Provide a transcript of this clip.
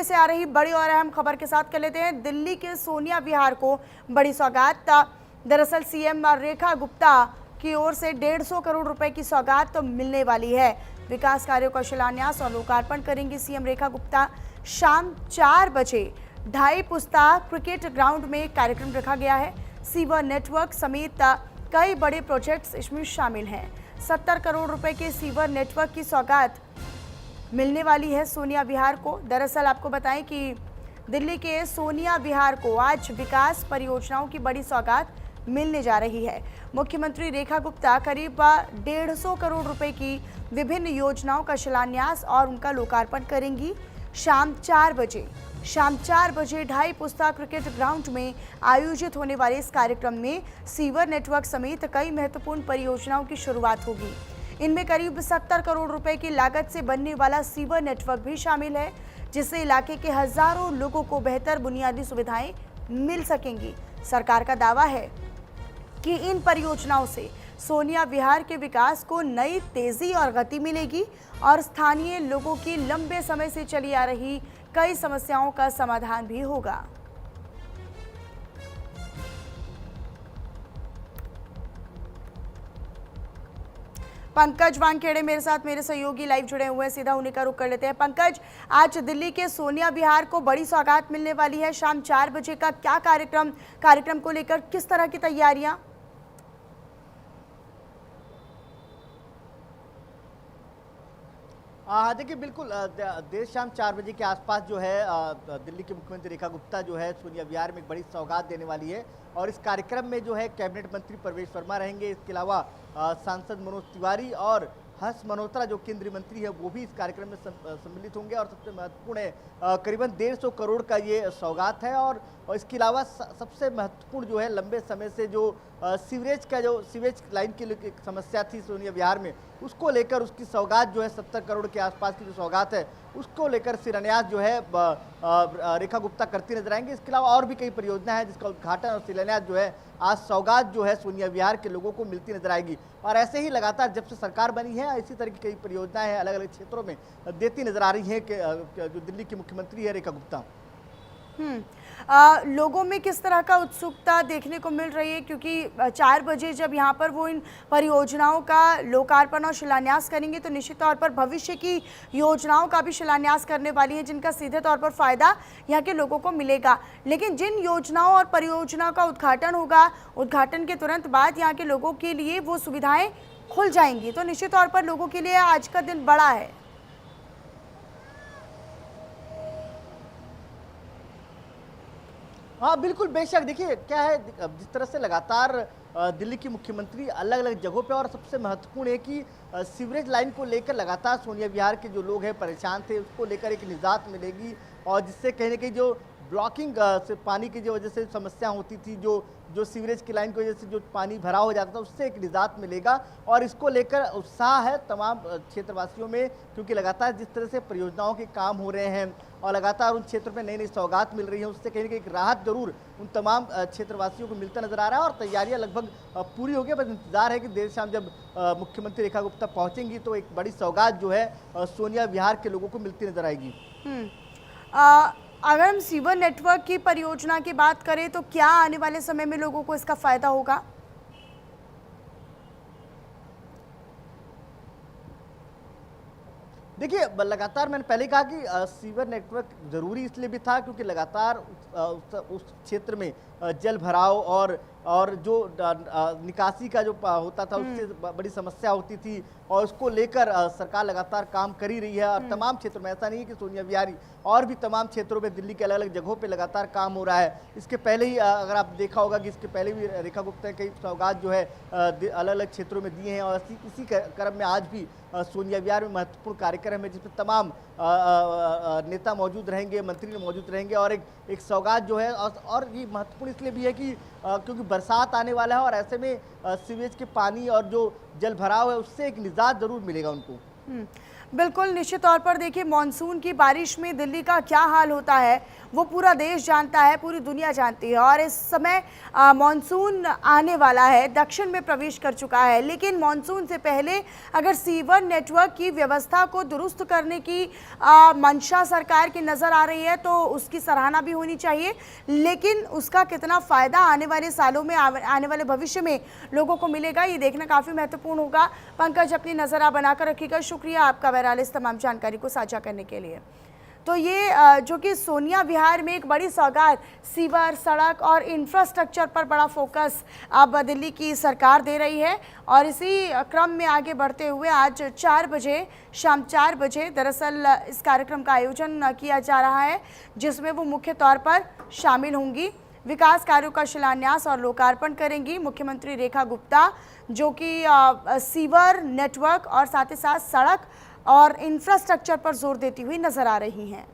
से आ रही बड़ी और अहम खबर के साथ कर लेते हैं। दिल्ली के सोनिया विहार को बड़ी सौगात। दरअसल सीएम रेखा गुप्ता की ओर से 150 करोड़ रुपए की सौगात तो मिलने वाली है। विकास कार्यों का शिलान्यास और लोकार्पण करेंगी सीएम रेखा गुप्ता। शाम 4 बजे ढाई पुस्ता क्रिकेट ग्राउंड में कार्यक्रम रखा गया है। सीवर नेटवर्क समेत कई बड़े प्रोजेक्ट्स इसमें शामिल हैं। 70 करोड़ रुपए के सीवर नेटवर्क की सौगात मिलने वाली है सोनिया विहार को। दरअसल आपको बताएं कि दिल्ली के सोनिया विहार को आज विकास परियोजनाओं की बड़ी सौगात मिलने जा रही है। मुख्यमंत्री रेखा गुप्ता करीब 150 करोड़ रुपए की विभिन्न योजनाओं का शिलान्यास और उनका लोकार्पण करेंगी। शाम 4 बजे ढाई पुस्ता क्रिकेट ग्राउंड में आयोजित होने वाले इस कार्यक्रम में सीवर नेटवर्क समेत कई महत्वपूर्ण परियोजनाओं की शुरुआत होगी। इनमें करीब 70 करोड़ रुपए की लागत से बनने वाला सीवर नेटवर्क भी शामिल है, जिससे इलाके के हजारों लोगों को बेहतर बुनियादी सुविधाएं मिल सकेंगी। सरकार का दावा है कि इन परियोजनाओं से सोनिया विहार के विकास को नई तेजी और गति मिलेगी और स्थानीय लोगों की लंबे समय से चली आ रही कई समस्याओं का समाधान भी होगा। पंकज वानखेड़े मेरे साथ, मेरे सहयोगी लाइव जुड़े हुए हैं, सीधा उन्हीं का रुख कर लेते हैं। पंकज, आज दिल्ली के सोनिया विहार को बड़ी सौगात मिलने वाली है। शाम 4 बजे का क्या कार्यक्रम को लेकर किस तरह की तैयारियां? हाँ देखिए, बिल्कुल देर शाम 4 बजे के आसपास जो है दिल्ली के मुख्यमंत्री रेखा गुप्ता जो है सोनिया विहार में एक बड़ी सौगात देने वाली है। और इस कार्यक्रम में जो है कैबिनेट मंत्री प्रवेश वर्मा रहेंगे। इसके अलावा सांसद मनोज तिवारी और हर्ष मल्होत्रा जो केंद्रीय मंत्री है वो भी इस कार्यक्रम में सम्मिलित होंगे। और सबसे महत्वपूर्ण है करीबन 150 करोड़ का ये सौगात है। और इसके अलावा सबसे महत्वपूर्ण जो है लंबे समय से जो सीवेज लाइन की समस्या थी सोनिया विहार में, उसको लेकर उसकी सौगात जो है 70 करोड़ के आसपास की जो सौगात है उसको लेकर शिलान्यास जो है रेखा गुप्ता करती नजर आएंगे। इसके अलावा और भी कई परियोजना है जिसका उद्घाटन और शिलान्यास जो है आज सौगात जो है सोनिया विहार के लोगों को मिलती नजर आएगी। और ऐसे ही लगातार जब से सरकार बनी है इसी तरह की कई परियोजनाएं हैं अलग अलग क्षेत्रों में देती नजर आ रही हैं कि जो दिल्ली की मुख्यमंत्री है रेखा गुप्ता। लोगों में किस तरह का उत्सुकता देखने को मिल रही है, क्योंकि 4 बजे जब यहाँ पर वो इन परियोजनाओं का लोकार्पण और शिलान्यास करेंगे तो निश्चित तौर पर भविष्य की योजनाओं का भी शिलान्यास करने वाली है जिनका सीधे तौर पर फायदा यहाँ के लोगों को मिलेगा। लेकिन जिन योजनाओं और परियोजनाओं का उद्घाटन होगा, उद्घाटन के तुरंत बाद यहाँ के लोगों के लिए वो सुविधाएं खुल जाएंगी, तो निश्चित तौर पर लोगों के लिए आज का दिन बड़ा है। हाँ बिल्कुल, बेशक। देखिए क्या है, जिस तरह से लगातार दिल्ली की मुख्यमंत्री अलग अलग जगहों पे, और सबसे महत्वपूर्ण है कि सीवरेज लाइन को लेकर लगातार सोनिया विहार के जो लोग हैं परेशान थे, उसको लेकर एक निजात मिलेगी। और जिससे कहीं ना कहीं जो ब्लॉकिंग से पानी की जो वजह से समस्या होती थी, जो सीवरेज की लाइन की वजह से जो पानी भरा हो जाता था, उससे एक निजात मिलेगा। और इसको लेकर उत्साह है तमाम क्षेत्रवासियों में, क्योंकि लगातार जिस तरह से परियोजनाओं के काम हो रहे हैं और लगातार उन क्षेत्रों में नई नई सौगात मिल रही है, उससे कहीं ना कहीं एक राहत जरूर उन तमाम क्षेत्रवासियों को मिलता नजर आ रहा है। और तैयारियां लगभग पूरी हो गई। बस इंतजार है कि देर शाम जब मुख्यमंत्री रेखा गुप्ता पहुंचेंगी तो एक बड़ी सौगात जो है सोनिया विहार के लोगों को मिलती नजर आएगी। अगर हम सीवर नेटवर्क की परियोजना की बात करें तो क्या आने वाले समय में लोगों को इसका फायदा होगा? देखिए, लगातार मैंने पहले कहा कि सीवर नेटवर्क जरूरी इसलिए भी था क्योंकि लगातार उस क्षेत्र में जल भराव और जो निकासी का जो होता था उससे बड़ी समस्या होती थी। और उसको लेकर सरकार लगातार काम कर ही रही है। और तमाम क्षेत्रों में, ऐसा नहीं है कि सोनिया विहार, और भी तमाम क्षेत्रों में दिल्ली के अलग अलग जगहों पे लगातार काम हो रहा है। इसके पहले ही अगर आप देखा होगा कि इसके पहले भी रेखा गुप्ता कई सौगात जो है अलग अलग क्षेत्रों में दिए हैं। और इसी क्रम में आज भी सोनिया विहार में महत्वपूर्ण कार्यक्रम है जिसमें तमाम नेता मौजूद रहेंगे, मंत्री मौजूद रहेंगे। और एक सौगात जो है, और ये महत्वपूर्ण इसलिए भी है कि क्योंकि बरसात आने वाला है और ऐसे में सीवेज के पानी और जो जल भराव है उससे एक निजात जरूर मिलेगा उनको। बिल्कुल, निश्चित तौर पर देखिए मानसून की बारिश में दिल्ली का क्या हाल होता है वो पूरा देश जानता है, पूरी दुनिया जानती है। और इस समय मानसून आने वाला है, दक्षिण में प्रवेश कर चुका है, लेकिन मानसून से पहले अगर सीवर नेटवर्क की व्यवस्था को दुरुस्त करने की मंशा सरकार की नज़र आ रही है तो उसकी सराहना भी होनी चाहिए। लेकिन उसका कितना फ़ायदा आने वाले सालों में, आने वाले भविष्य में लोगों को मिलेगा, ये देखना काफ़ी महत्वपूर्ण होगा। पंकज, अपनी नज़र आप बनाकर रखिएगा। शुक्रिया आपका बहरहाल इस तमाम जानकारी को साझा करने के लिए। तो ये जो कि सोनिया विहार में एक बड़ी सौगात, सीवर, सड़क और इंफ्रास्ट्रक्चर पर बड़ा फोकस अब दिल्ली की सरकार दे रही है। और इसी क्रम में आगे बढ़ते हुए आज 4 बजे, शाम 4 बजे दरअसल इस कार्यक्रम का आयोजन किया जा रहा है, जिसमें वो मुख्य तौर पर शामिल होंगी। विकास कार्यों का शिलान्यास और लोकार्पण करेंगी मुख्यमंत्री रेखा गुप्ता, जो कि सीवर नेटवर्क और साथ ही साथ सड़क और इंफ्रास्ट्रक्चर पर जोर देती हुई नजर आ रही हैं।